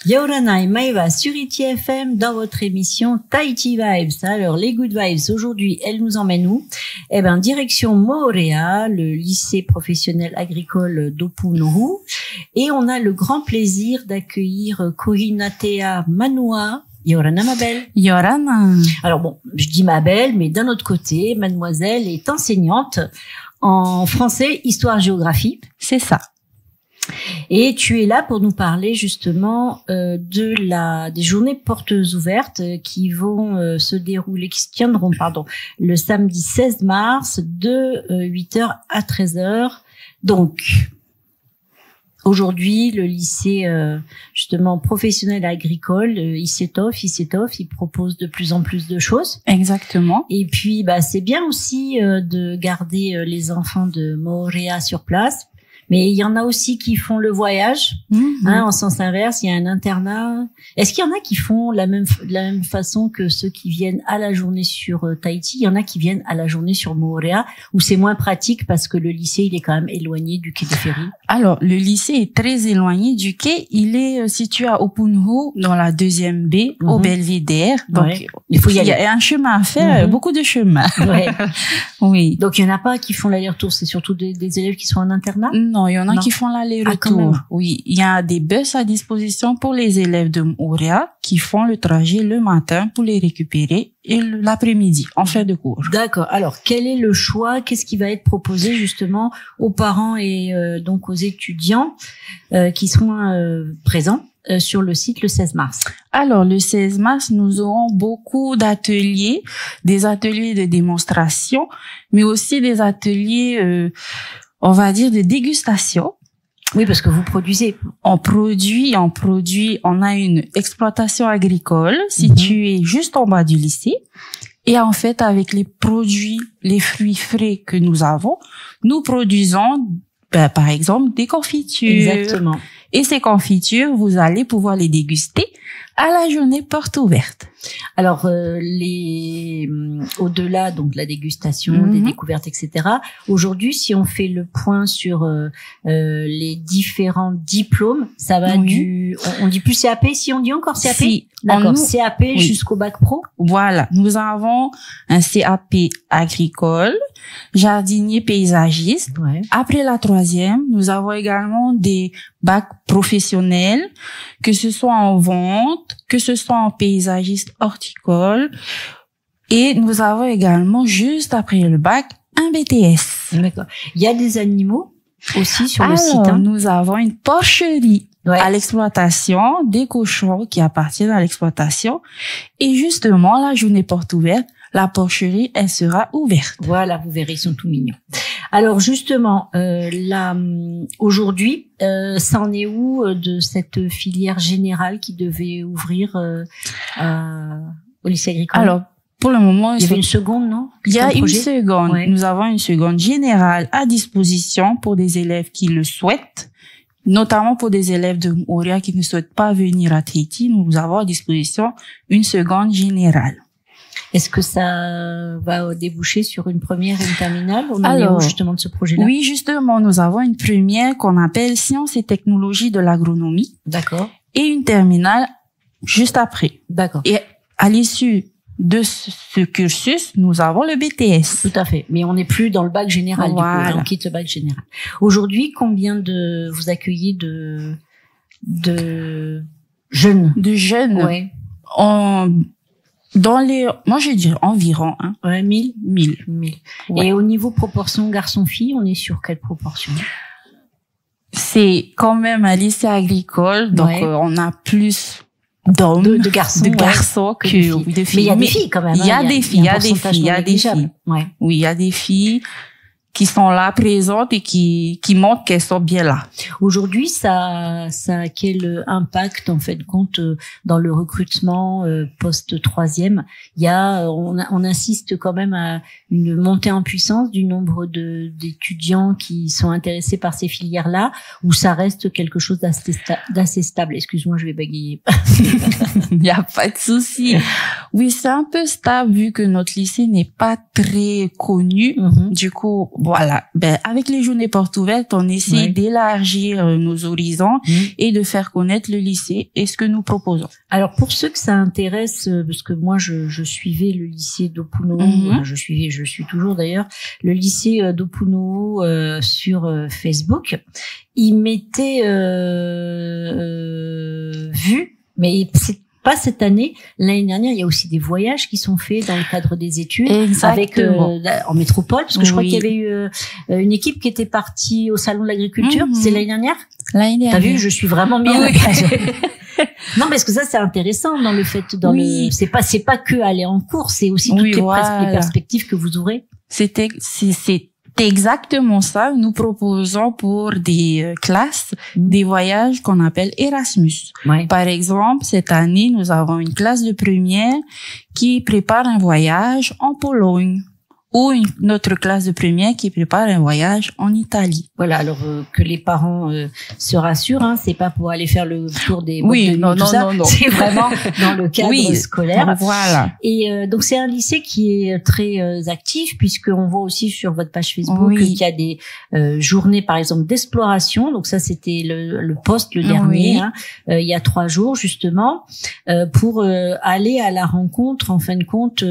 Yorana et Maïva sur ITI FM dans votre émission Tahiti Vibes. Alors, les Good Vibes, aujourd'hui, elles nous emmènent où? Eh ben, direction Moorea, le lycée professionnel agricole d'Opunohu. Et on a le grand plaisir d'accueillir Kohinatea Manua. Yorana, ma belle. Yorana. Alors bon, je dis ma belle, mais d'un autre côté, mademoiselle est enseignante en français, histoire-géographie. C'est ça. Et tu es là pour nous parler justement des journées portes ouvertes qui vont se tiendront le samedi 16 mars de 8h à 13h. Donc aujourd'hui, le lycée justement professionnel agricole, il s'étoffe, il propose de plus en plus de choses. Exactement. Et puis c'est bien aussi de garder les enfants de Moorea sur place. Mais il y en a aussi qui font le voyage, en sens inverse. Il y a un internat. Est-ce qu'il y en a qui font de la même façon que ceux qui viennent à la journée sur Tahiti? Il y en a qui viennent à la journée sur Moorea, où c'est moins pratique parce que le lycée, il est quand même éloigné du quai de ferry. Alors, le lycée est très éloigné du quai. Il est situé à Opunohu, dans la 2e baie, au Belvédère. Donc, il faut y aller. Il y a un chemin à faire, beaucoup de chemin. Ouais. Oui. Donc, il y en a pas qui font l'aller-retour. C'est surtout des élèves qui sont en internat? Non, il y en a qui font l'aller-retour. Oui, il y a des bus à disposition pour les élèves de Moorea qui font le trajet le matin pour les récupérer et l'après-midi en fin de cours. D'accord. Alors, quel est le choix? Qu'est-ce qui va être proposé justement aux parents et donc aux étudiants qui seront présents sur le site le 16 mars? Alors, le 16 mars, nous aurons beaucoup d'ateliers, des ateliers de démonstration, mais aussi des ateliers on va dire de dégustation. Oui, parce que vous produisez. On produit, on a une exploitation agricole située juste en bas du lycée. Et en fait, avec les produits, les fruits frais que nous avons, nous produisons, par exemple, des confitures. Exactement. Et ces confitures, vous allez pouvoir les déguster à la journée porte ouverte. Alors, au-delà donc de la dégustation, des découvertes, etc. Aujourd'hui, si on fait le point sur les différents diplômes, ça va on dit plus CAP, si on dit encore CAP. Si, d'accord, CAP jusqu'au bac pro. Voilà, nous avons un CAP agricole, jardinier paysagiste. Ouais. Après la 3e, nous avons également des bacs professionnels, que ce soit en vente, que ce soit en paysagiste horticole. Et nous avons également, juste après le bac, un BTS. D'accord. Il y a des animaux aussi sur le site. Nous avons une porcherie à l'exploitation, des cochons qui appartiennent à l'exploitation. Et justement, la journée porte ouverte, la porcherie, elle sera ouverte. Voilà, vous verrez, ils sont tout mignons. Alors justement, aujourd'hui, ça en est où de cette filière générale qui devait ouvrir au lycée agricole? Alors, pour le moment, il y avait une seconde, non? Il y a une seconde. Ouais. Nous avons une seconde générale à disposition pour des élèves qui le souhaitent, notamment pour des élèves de Moorea qui ne souhaitent pas venir à Tahiti. Nous avons à disposition une seconde générale. Est-ce que ça va déboucher sur une première et une terminale? On en est où justement de ce projet-là? Oui, justement, nous avons une première qu'on appelle Sciences et technologies de l'agronomie. D'accord. Et une terminale juste après. D'accord. Et à l'issue de ce cursus, nous avons le BTS. Tout à fait. Mais on n'est plus dans le bac général, du coup. On quitte le bac général. Aujourd'hui, combien vous accueillez de jeunes? De jeunes? Ouais. Moi, je dirais environ, 1000. Ouais. Et au niveau proportion garçon-fille, on est sur quelle proportion? C'est quand même un lycée agricole, donc on a plus d'hommes, de garçons que de filles. Mais il y a des filles quand même. Il y a des filles. Ouais. Oui, il y a des filles qui sont là, présentes et qui montrent qu'elles sont bien là. Aujourd'hui, ça a quel impact en fait compte dans le recrutement post 3e? On insiste quand même à une montée en puissance du nombre d'étudiants qui sont intéressés par ces filières-là, ou ça reste quelque chose d'assez stable? Excuse-moi, je vais bagayer. Il n'y a pas de souci. Oui, c'est un peu stable vu que notre lycée n'est pas très connu. Du coup, voilà. Avec les journées portes ouvertes, on essaie d'élargir nos horizons et de faire connaître le lycée et ce que nous proposons. Alors, pour ceux que ça intéresse, parce que moi, je suivais le lycée d'Opuno, je suis toujours d'ailleurs, le lycée d'Opuno sur Facebook. Il m'était vu, mais c'est pas cette année. L'année dernière, il y a aussi des voyages qui sont faits dans le cadre des études. Exactement. Avec en métropole, parce que je crois qu'il y avait eu une équipe qui était partie au salon de l'agriculture. C'est l'année dernière. L'année dernière. T'as vu, je suis vraiment bien. Non, parce que ça c'est intéressant dans le fait c'est pas que aller en cours, c'est aussi toutes les perspectives que vous ouvrez. C'est exactement ça. Nous proposons pour des classes des voyages qu'on appelle Erasmus. Par exemple, cette année, nous avons une classe de première qui prépare un voyage en Pologne ou une autre classe de première qui prépare un voyage en Italie. Voilà, alors que les parents se rassurent, hein, c'est pas pour aller faire le tour des non, c'est vraiment dans le cadre scolaire. Voilà. Et donc c'est un lycée qui est très actif, puisqu'on voit aussi sur votre page Facebook qu'il y a des journées, par exemple, d'exploration. Donc ça, c'était le post le dernier, il y a 3 jours justement, pour aller à la rencontre, en fin de compte,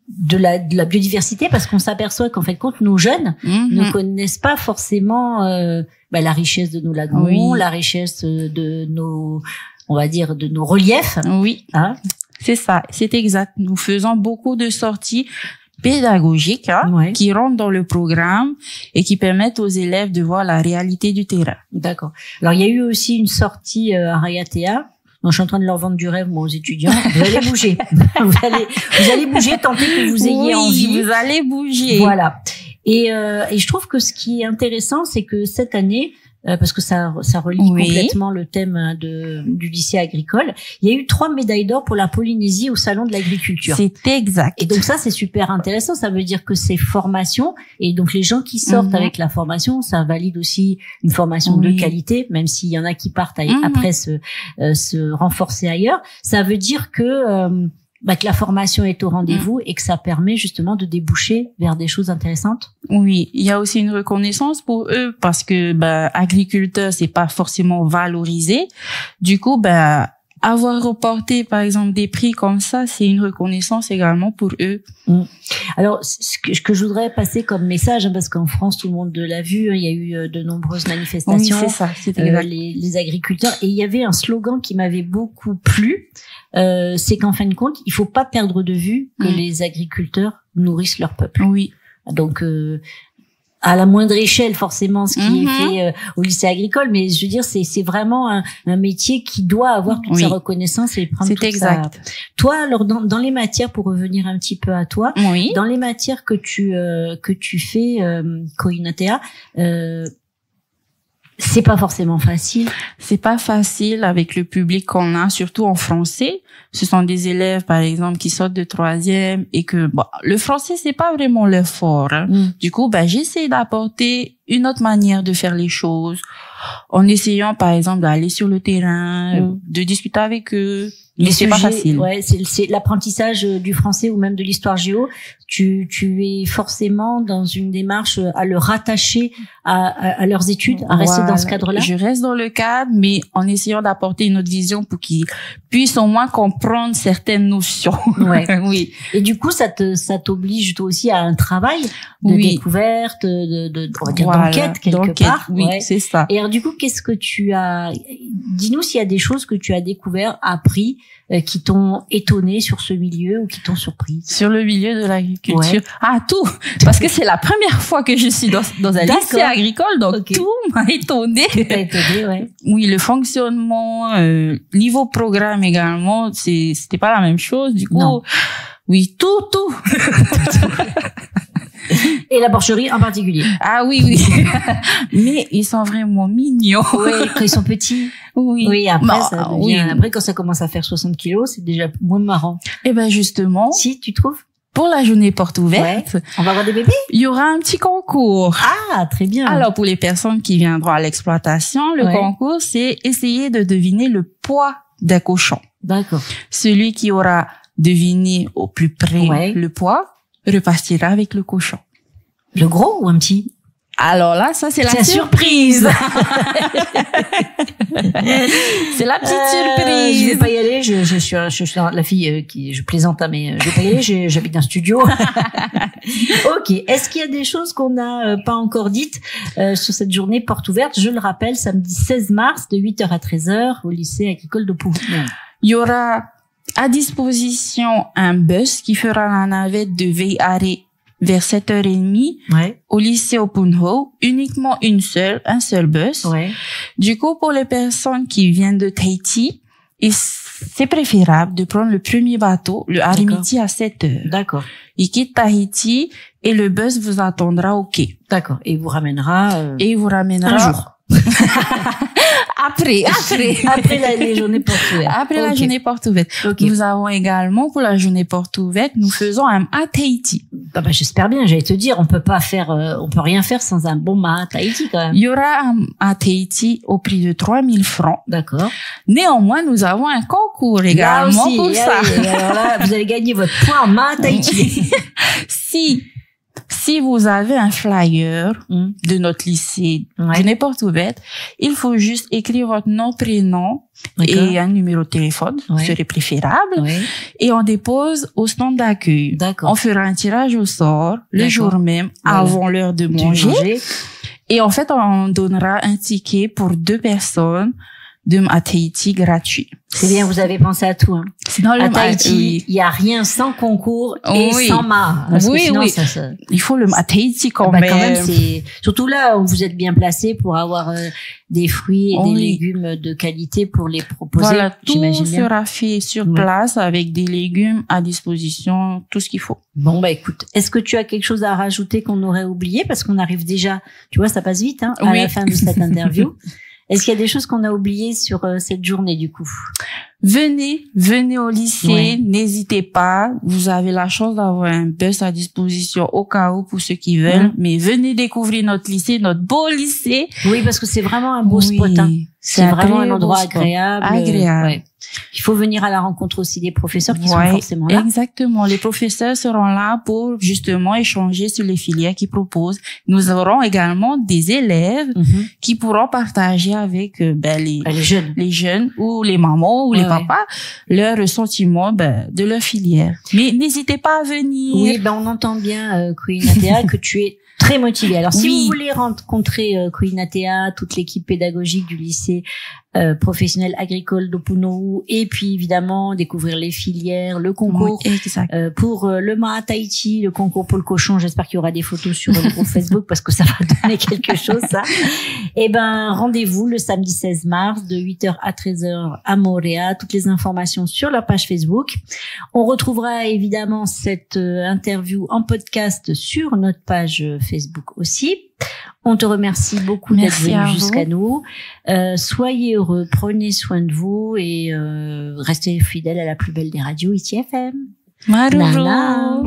de la biodiversité, parce qu'on s'aperçoit qu'en fait compte nos jeunes ne connaissent pas forcément la richesse de nos lagons, la richesse de nos, on va dire, de nos reliefs. C'est ça, c'est exact. Nous faisons beaucoup de sorties pédagogiques qui rentrent dans le programme et qui permettent aux élèves de voir la réalité du terrain. D'accord. Alors il y a eu aussi une sortie à Rayatea. Donc, je suis en train de leur vendre du rêve, moi, aux étudiants. Vous allez bouger. vous allez bouger, tant que vous ayez envie. Vous allez bouger. Voilà. Et je trouve que ce qui est intéressant, c'est que cette année, parce que ça relie complètement le thème du lycée agricole, il y a eu 3 médailles d'or pour la Polynésie au salon de l'agriculture. C'est exact. Et donc ça, c'est super intéressant. Ça veut dire que c'est formation, et donc les gens qui sortent avec la formation, ça valide aussi une formation de qualité, même s'il y en a qui partent après se renforcer ailleurs. Ça veut dire que la formation est au rendez-vous et que ça permet justement de déboucher vers des choses intéressantes. Oui, il y a aussi une reconnaissance pour eux, parce que agriculteur, c'est pas forcément valorisé. Du coup, avoir reporté par exemple des prix comme ça, c'est une reconnaissance également pour eux. Alors, ce que je voudrais passer comme message, parce qu'en France tout le monde l'a vu, il y a eu de nombreuses manifestations. Oui, c'est ça, c'est exact. Les agriculteurs, et il y avait un slogan qui m'avait beaucoup plu, c'est qu'en fin de compte, il faut pas perdre de vue que les agriculteurs nourrissent leur peuple. Oui. Donc à la moindre échelle forcément ce qui est fait au lycée agricole, mais je veux dire c'est vraiment un métier qui doit avoir toute sa reconnaissance et prendre toute exact. Toi, alors dans les matières, pour revenir un petit peu à toi, dans les matières que tu fais, Koinatea, c'est pas forcément facile. C'est pas facile avec le public qu'on a, surtout en français. Ce sont des élèves, par exemple, qui sortent de 3e et que le français, c'est pas vraiment leur fort. Du coup, j'essaie d'apporter une autre manière de faire les choses en essayant, par exemple, d'aller sur le terrain, de discuter avec eux. Mais c'est pas facile. Ouais, c'est l'apprentissage du français ou même de l'histoire géo. Tu es forcément dans une démarche à le rattacher à leurs études, à rester dans ce cadre-là. Je reste dans le cadre, mais en essayant d'apporter une autre vision pour qu'ils puissent au moins comprendre certaines notions. Oui. Et du coup, ça t'oblige toi aussi à un travail de découverte, on va dire d'enquête quelque part. Oui, c'est ça. Et alors du coup, qu'est-ce que dis-nous s'il y a des choses que tu as découvert, appris, qui t'ont étonné sur ce milieu ou qui t'ont surpris. Sur le milieu de l'agriculture. Ah, tout. Parce que c'est la première fois que je suis dans un lycée agricole, donc tout m'a étonné. Tout t'a étonné, Oui, le fonctionnement, niveau programme également, c'était pas la même chose. Du coup, oui, tout. Et la porcherie en particulier. Ah oui. Mais ils sont vraiment mignons. Oui, quand ils sont petits. Oui, après, ça devient, après, quand ça commence à faire 60 kilos, c'est déjà moins marrant. Eh ben, justement. Si, tu trouves? Pour la journée porte ouverte. On va avoir des bébés? Il y aura un petit concours. Ah, très bien. Alors, pour les personnes qui viendront à l'exploitation, le concours, c'est essayer de deviner le poids d'un cochon. D'accord. Celui qui aura deviné au plus près le poids repartira avec le cochon. Le gros ou un petit? Alors là, ça c'est la surprise. C'est la petite surprise. Je vais pas y aller. Je suis la fille je plaisante, mais je vais pas y aller. J'habite un studio. Ok. Est-ce qu'il y a des choses qu'on n'a pas encore dites sur cette journée porte ouverte? Je le rappelle, samedi 16 mars de 8h à 13h au lycée agricole d'Opou. Il y aura à disposition un bus qui fera la navette de Veyaré vers 7h30 au lycée Opunho, uniquement un seul bus. Du coup, pour les personnes qui viennent de Tahiti, c'est préférable de prendre le premier bateau, le Harimiti, à 7h. D'accord. Il quitte Tahiti et le bus vous attendra au quai. D'accord. Et il vous ramènera un jour. Après les journées portes ouvertes. Après la journée porte ouverte. Nous avons également, pour la journée porte ouverte, nous faisons un à Tahiti. J'espère bien, j'allais te dire, on peut rien faire sans un bon mât à Tahiti quand même. Il y aura un à Tahiti au prix de 3000 francs. D'accord. Néanmoins, nous avons un concours également aussi, pour ça. Oui. Alors là, vous allez gagner votre point en mât à Tahiti. Si vous avez un flyer de notre lycée, de n'importe où, il faut juste écrire votre nom, prénom et un numéro de téléphone, ce serait préférable, et on dépose au stand d'accueil. On fera un tirage au sort le jour même, avant l'heure de manger. Et en fait, on donnera un ticket pour 2 personnes à Tahiti gratuit. C'est bien, vous avez pensé à tout. Hein. Sinon, à Tahiti, il y a rien sans concours et sans mât. Il faut le à Tahiti quand même. C'est surtout là où vous êtes bien placé pour avoir des fruits et des légumes de qualité pour les proposer. Voilà, tout sera fait sur place avec des légumes à disposition, tout ce qu'il faut. Bon, écoute, est-ce que tu as quelque chose à rajouter qu'on aurait oublié? Parce qu'on arrive déjà, tu vois, ça passe vite, hein, à la fin de cette interview. Est-ce qu'il y a des choses qu'on a oubliées sur cette journée du coup? Venez au lycée, n'hésitez pas. Vous avez la chance d'avoir un bus à disposition au cas où pour ceux qui veulent. Mais venez découvrir notre lycée, notre beau lycée. Oui, parce que c'est vraiment un beau spot. Hein. C'est vraiment un endroit agréable. Il faut venir à la rencontre aussi des professeurs qui sont forcément là. Exactement. Les professeurs seront là pour justement échanger sur les filières qu'ils proposent. Nous aurons également des élèves qui pourront partager avec les jeunes ou les mamans ou les papas leur ressentiment de leur filière. Mais n'hésitez pas à venir. Oui, on entend bien, Kouinatea, que tu es très motivée. Alors, si vous voulez rencontrer Kouinatea, toute l'équipe pédagogique du lycée professionnel agricole d'Opunho, et puis évidemment découvrir les filières, le concours pour le mât à Tahiti, le concours pour le cochon. J'espère qu'il y aura des photos sur le groupe Facebook parce que ça va donner quelque chose, ça. Et rendez-vous le samedi 16 mars de 8h à 13h à Moorea. Toutes les informations sur la page Facebook. On retrouvera évidemment cette interview en podcast sur notre page Facebook aussi. On te remercie beaucoup d'être venu jusqu'à nous. Soyez heureux, prenez soin de vous et restez fidèles à la plus belle des radios, ITFM. Maruru.